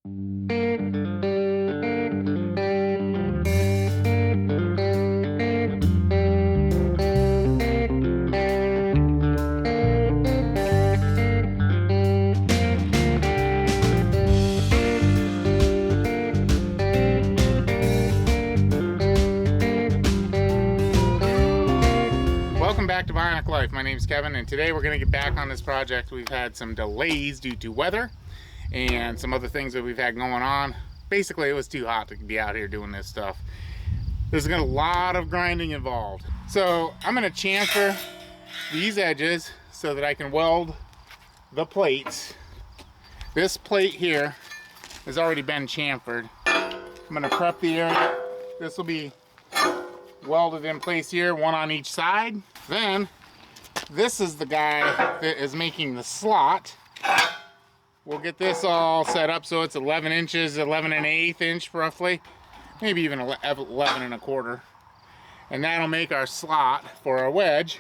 Welcome back to Bionic Life. My name is Kevin, and today we're going to get back on this project. We've had some delays due to weather and some other things that we've had going on. Basically, it was too hot to be out here doing this stuff. There's a lot of grinding involved. So I'm going to chamfer these edges so that I can weld the plates. This plate here has already been chamfered. I'm going to prep the area. This will be welded in place here, one on each side. Then this is the guy that is making the slot. We'll get this all set up so it's 11 inches, 11 1/8 inch roughly, maybe even 11 1/4. And that'll make our slot for our wedge.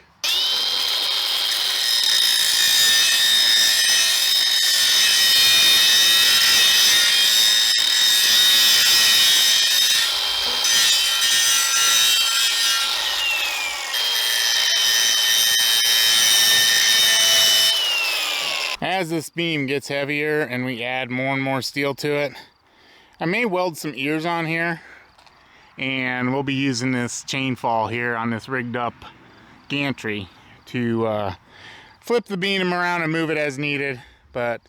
As this beam gets heavier and we add more and more steel to it, I may weld some ears on here, and we'll be using this chain fall here on this rigged up gantry to flip the beam around and move it as needed. But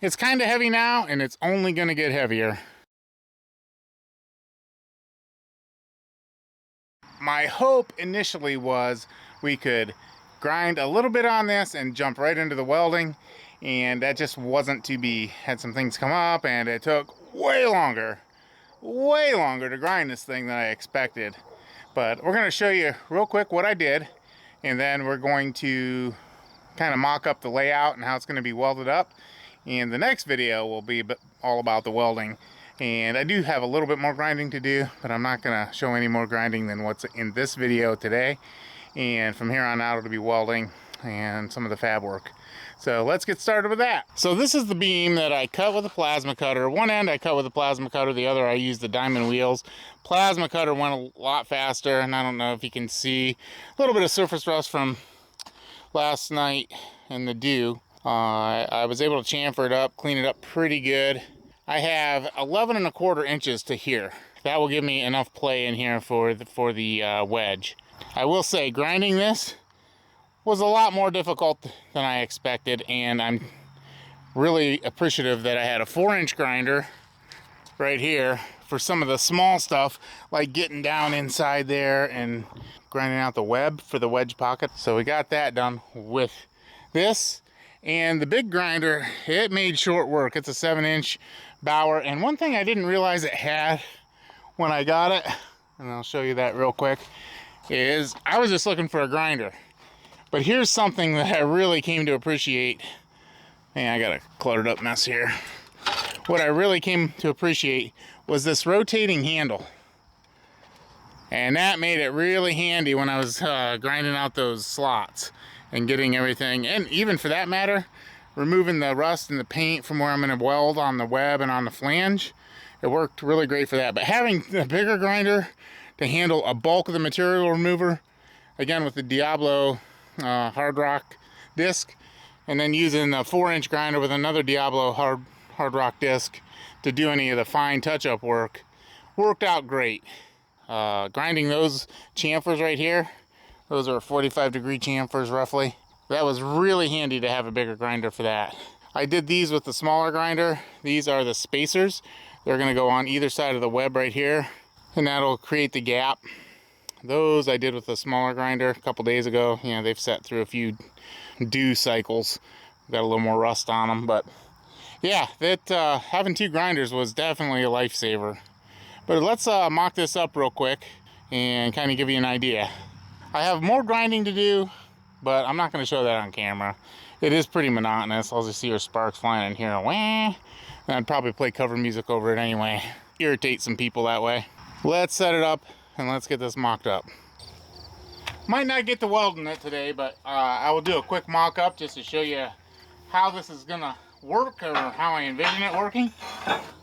it's kind of heavy now, and it's only going to get heavier. My hope initially was we could grind a little bit on this and jump right into the welding, and that just wasn't to be. Had some things come up, and it took way longer to grind this thing than I expected. But we're going to show you real quick what I did, and then we're going to kind of mock up the layout and how it's going to be welded up. And the next video will be all about the welding. And I do have a little bit more grinding to do, but I'm not going to show any more grinding than what's in this video today. And from here on out, it'll be welding and some of the fab work. So let's get started with that. So this is the beam that I cut with a plasma cutter. One end I cut with a plasma cutter, the other I used the diamond wheels. Plasma cutter went a lot faster, and I don't know if you can see a little bit of surface rust from last night in the dew. I was able to chamfer it up, clean it up pretty good. I have 11 1/4 inches to here. That will give me enough play in here for the wedge. I will say grinding this was a lot more difficult than I expected, and I'm really appreciative that I had a 4-inch grinder right here for some of the small stuff, like getting down inside there and grinding out the web for the wedge pocket. So we got that done with this. And the big grinder, it made short work. It's a 7-inch Bauer, and one thing I didn't realize it had when I got it, and I'll show you that real quick, is I was just looking for a grinder. But here's something that I really came to appreciate. Man, I got a cluttered up mess here. What I really came to appreciate was this rotating handle. And that made it really handy when I was grinding out those slots and getting everything, and even for that matter, removing the rust and the paint from where I'm going to weld on the web and on the flange. It worked really great for that. But having a bigger grinder to handle a bulk of the material remover, again with the Diablo hard rock disc, and then using a 4-inch grinder with another Diablo hard rock disc to do any of the fine touch-up work, worked out great. Grinding those chamfers right here, those are 45-degree chamfers roughly. That was really handy to have a bigger grinder for that. I did these with the smaller grinder. These are the spacers. They're going to go on either side of the web right here, and that'll create the gap. Those I did with a smaller grinder a couple days ago. You know, they've set through a few dew cycles. Got a little more rust on them, but yeah, that having 2 grinders was definitely a lifesaver. But let's mock this up real quick and kind of give you an idea. I have more grinding to do, but I'm not going to show that on camera. It is pretty monotonous. I'll just see your sparks flying in here. Wah! And I'd probably play cover music over it anyway. Irritate some people that way. Let's set it up and let's get this mocked up. Might not get to welding it today, but I will do a quick mock-up just to show you how this is gonna work, or how I envision it working.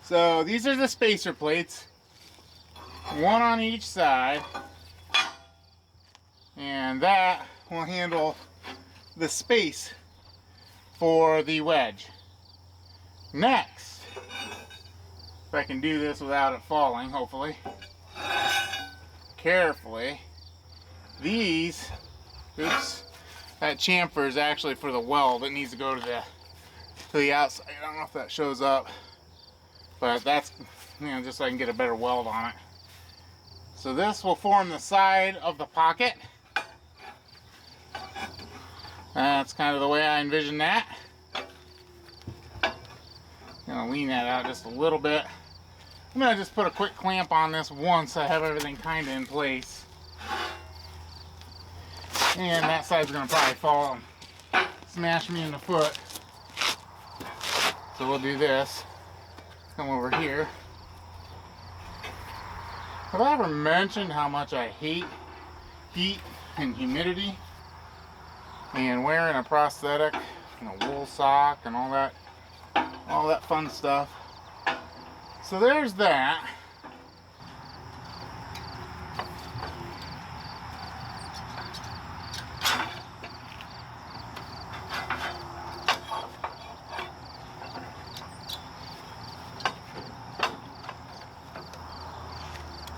So these are the spacer plates, one on each side, and that will handle the space for the wedge. Next, if I can do this without it falling, hopefully, carefully, these, oops, that chamfer is actually for the weld. It needs to go to the outside. I don't know if that shows up, but that's, you know, just so I can get a better weld on it. So this will form the side of the pocket. That's kind of the way I envision that. Gonna lean that out just a little bit. I'm gonna just put a quick clamp on this once I have everything kind of in place. And that side's gonna probably fall and smash me in the foot. So we'll do this. Come over here. Have I ever mentioned how much I hate heat and humidity? And wearing a prosthetic and a wool sock and all that fun stuff. So there's that.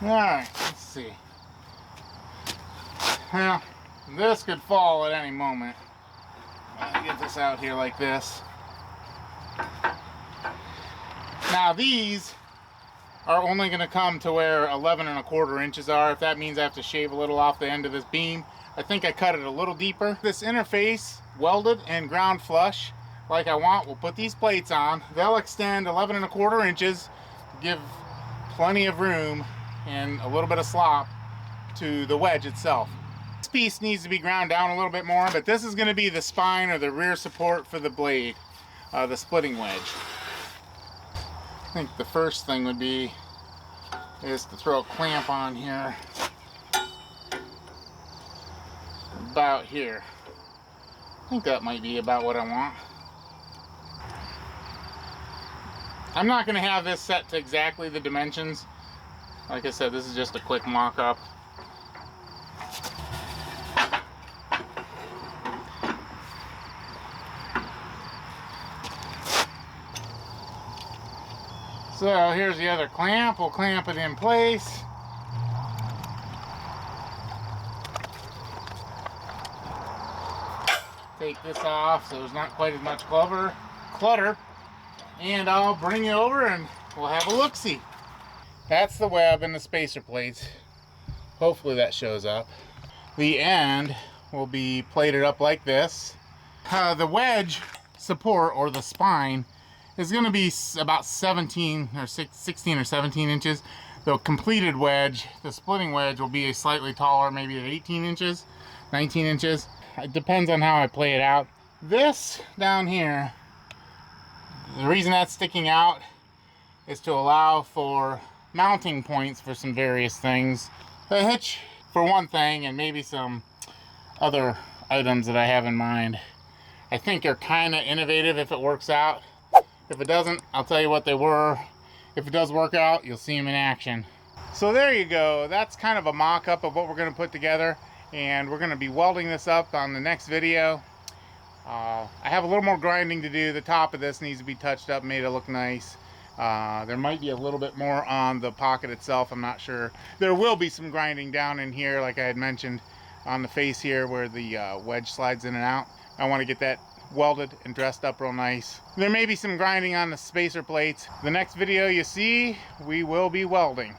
Alright, let's see. Well, this could fall at any moment. I'll get this out here like this. Now these are only going to come to where 11 1/4 inches are. If that means I have to shave a little off the end of this beam, I think I cut it a little deeper. This interface welded and ground flush like I want. We'll put these plates on. They'll extend 11 1/4 inches, give plenty of room and a little bit of slop to the wedge itself. This piece needs to be ground down a little bit more, but this is going to be the spine or the rear support for the blade, the splitting wedge. I think the first thing would be is to throw a clamp on here about here. I think that might be about what I want. I'm not going to have this set to exactly the dimensions. Like I said, this is just a quick mock-up. So here's the other clamp. We'll clamp it in place. Take this off so there's not quite as much clutter. And I'll bring you over and we'll have a look-see. That's the web and the spacer plates. Hopefully that shows up. The end will be plated up like this. The wedge support, or the spine, is going to be about 16 or 17 inches. The completed wedge, the splitting wedge, will be slightly taller, maybe at 18 inches, 19 inches. It depends on how I play it out. This down here, the reason that's sticking out is to allow for mounting points for some various things. A hitch for one thing, and maybe some other items that I have in mind. I think are kind of innovative if it works out. If it doesn't, I'll tell you what they were. If it does work out, you'll see them in action. So there you go. That's kind of a mock-up of what we're going to put together, and we're going to be welding this up on the next video. I have a little more grinding to do. The top of this needs to be touched up, made it look nice. There might be a little bit more on the pocket itself, I'm not sure. There will be some grinding down in here, like I had mentioned, on the face here where the wedge slides in and out. I want to get that welded and dressed up real nice. There may be some grinding on the spacer plates. The next video you see, we will be welding.